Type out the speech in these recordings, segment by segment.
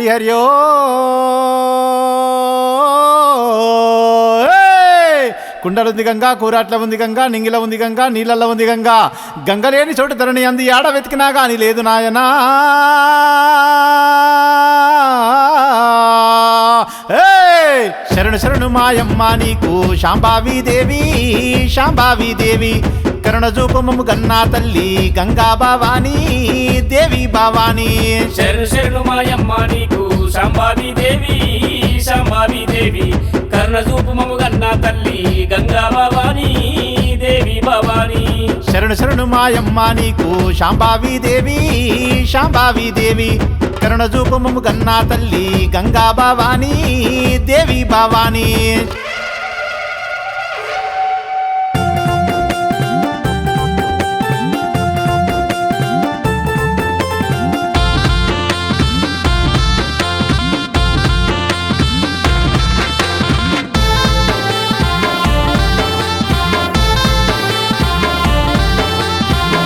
హరిహర్యో కుండలుంది గంగా, కూరాట్ల ఉంది గంగా, నింగిల ఉంది గంగా, నీళ్ళల్లో ఉంది గంగా. గంగ లేని చోటు ధరణి అంది ఆడ వెతికినా గాని లేదు నాయనా. శరణు శరణు మాయమ్మ నీకు శాంభావి దేవి, శాంభావి దేవి. కరుణ చూపము గన్నా తల్లి గంగా భవానీ దేవి భవానీ. శరణు శరణు మాయమ్మ నీకు శాంభావి దేవి, శాంభావి దేవి. కరుణ చూపము గన్నా తల్లి గంగా భవానీ దేవి భవానీ. శరణు శరణు మాయమ్మ నీకు శాంభావి దేవి, శాంభావి దేవి. కరుణ చూపము గన్నా తల్లి గంగా భవానీ దేవి భవానీ.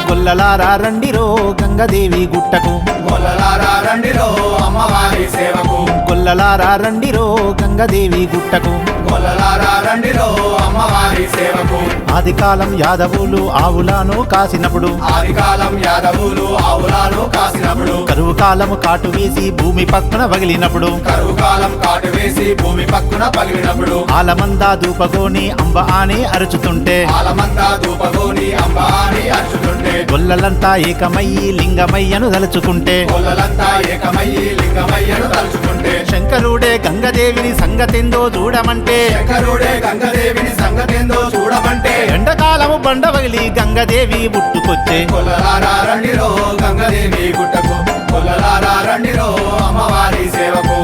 గొల్లలారా రండిరో గంగదేవి గుట్టకు, గొల్లలారా రండిరో అమ్మవారి సేవకు. గొల్లలారా రండిరో గంగదేవి గుట్టకు, గొల్లలారా రండిరో అమ్మవారి సేవకు. ఆదికాలం యాదవులు ఆవులను కాసినప్పుడు, ఆదికాలం యాదవులు ఆవులను కాసినప్పుడు, కరువు కాలము కాటు వేసి భూమి పక్కన పగిలినప్పుడు, కరువు కాలం కాటు వేసి భూమి పక్కున పగిలినప్పుడు, ఆలమందా దూపగోని అంబ అని అరుచుతుంటే, ఆలమంతా దూపగోని అంబ అని అర్చుతుంటే, గొల్లలంతా ఏకమయ్యి లింగమయ్యను తలుచుకుంటే, గొల్లలంతా ఏకమయ్యి లింగమయ్యను తలుచుకుంటే, శంకరుడే గంగదేవిని సంగతెందో చూడమంటే, శంకరుడే గంగదేవిని సంగతేందో చూడమంటే, ఎండకాలము బండ పగిలి గంగదేవి పుట్టుకొచ్చే. గొల్లలారా రండిరో గంగదేవి గుట్టకు, గొల్లలారా రండిరో అమ్మవారి సేవకు.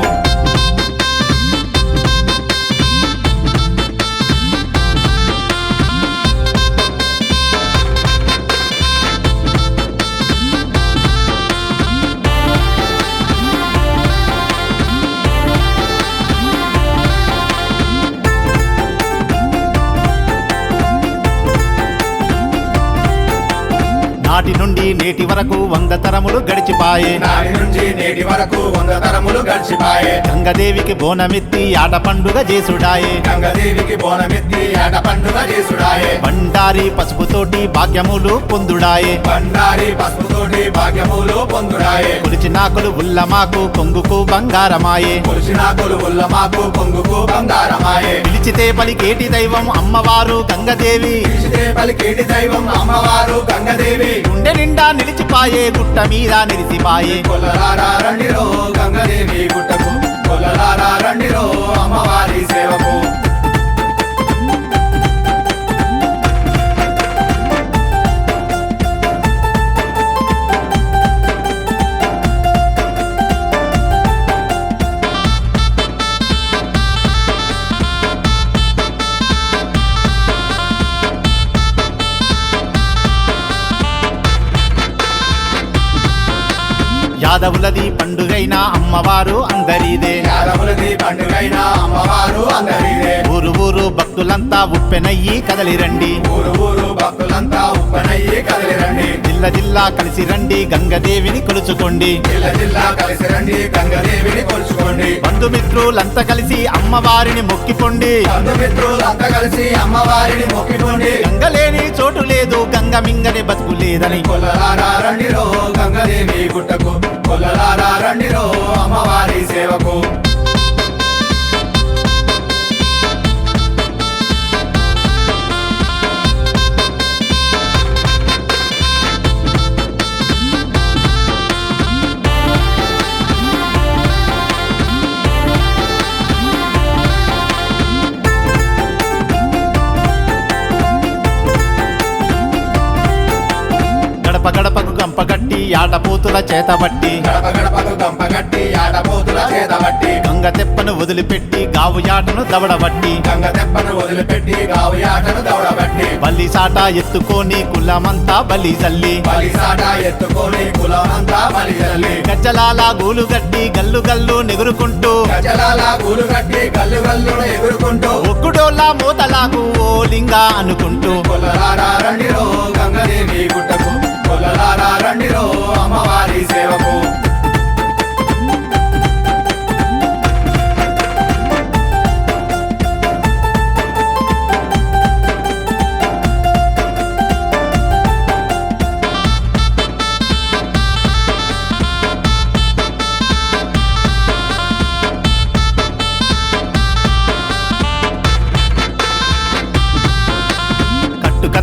నాటి నుండి నేటి వరకు 100 తరములు గడిచిపాయే, నాటి నుంచి నేటి వరకు 100 తరములు గడిచిపాయే. గంగదేవికి బోనమెత్తి ఆట పండుగ చేసుడాయే, గంగదేవికి బోనమెత్తి ఆట పండుగ చేసుడాయే. బండారి పసుపుతోటి భాగ్యములు పొందుడాయే, బండారి పసుపుతోటి భాగ్యములు పొందుడాయే. కొలిచినాకులు ఉల్లమాకు కొంగుకు బంగారమాయే, కొలిచిన కొలువుల్ల మాకు పొంగుకు బంగారమాయే. పిలిచితే పలికేటి దైవం అమ్మవారు గంగదేవి, పిలిచితే పలికేటి దైవం అమ్మవారు గంగదేవి. గుండె నిండా నిలిచిపాయే గుట్ట మీద నిలిచిపాయే. గొల్లలారా రండిరో గంగదేవి గుట్టకు, గొల్లలారా రండిరో అమ్మవారి సేవకు. యాదవులది పండుగైన అమ్మవారు అందరిదే, యాదవులది పండుగైన అమ్మవారు అందరిదే. ఊరు ఊరు భక్తులంతా ఉప్పెనయ్యి కదలిరండి, ఊరు ఊరు భక్తులంతా ఉప్పనయ్యి కదిలిరండి. జిల్ల జిల్లా కలిసి రండి గంగదేవిని కొలుచుకోండి, జిల్లా జిల్లా కలిసి రండి గంగదేవిని కొలుచుకోండి. బంధుమిత్రులంతా కలిసి అమ్మవారిని మొక్కిపోండి, బంధుమిత్రులంతా కలిసి అమ్మవారిని మొక్కిపోండి. గంగలేని చోటు లేదు గంగ మింగని బతుకు లేదని. గొల్లలారా రండిరో గంగదేవి గుట్టకు, గొల్లలారా రండిరో అమ్మవారి సేవకు. గడప గడపకు గంపగట్టి ఆటపోతుల చేతబట్టి, గడప గడపకు గంపగట్టి ఆటపోతుల చేతబట్టి, గంగ తెప్పను వదిలిపెట్టి గావు యాటను దవడబట్టి, గంగ తెప్పను వదిలిపెట్టి గావు ఆటను దౌడబట్టి, బల్లి సాట ఎత్తుకొని కులమంతా బలి చల్లి, బలిసాట ఎత్తుకొని కులమంతా బలి చల్లి, గజ్జలాల గూలు గట్టి గల్లు గల్లు నెగురుకుంటూ, గజలాల గూలు కట్టి గల్లు గల్లును ఎగురుకుంటూ, ఒక్కుడోళ్ళ మూతలాగు ఓ లింగా అనుకుంటూ, గొల్లలారా రండిరో గంగదేవి గుట్టకు, గొల్లలారా రండిరో అమ్మవారి సేవకు.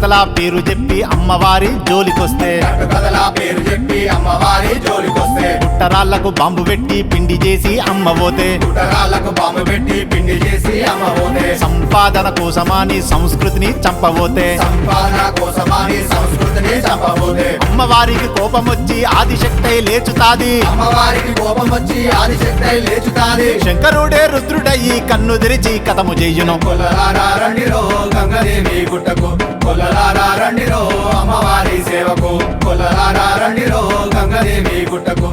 కథల పేరు చెప్పి అమ్మవారి జోలికొస్తే కథల పేరు చెప్పి అమ్మవారి జోలికొస్తే పుట్టరాళ్లకు బాంబు పెట్టి పిండి చేసి అమ్మబోతే కుటరాళ్లకు బాంబు పెట్టి పిండి చేసి అమ్మబోతే సంపాదన కోసమాని సంస్కృతిని చంపబోతే సంపాదన కోసమాని సంస్కృతిని చంపబోతే అమ్మవారికి కోపం వచ్చి ఆదిశక్తి లేచుతాది అమ్మవారికి కోపం వచ్చి ఆదిశక్తి లేచుతాది శంకరుడే రుద్రుడయ్యి కన్ను తెరిచి కథము చెయ్యును కొల్లలారా రండిరో గంగదేవి గుట్టకు కొల్లలారా రండిరో అమ్మవారి సేవకు కొల్లలారా రండిరో గంగదేవి గుట్టకు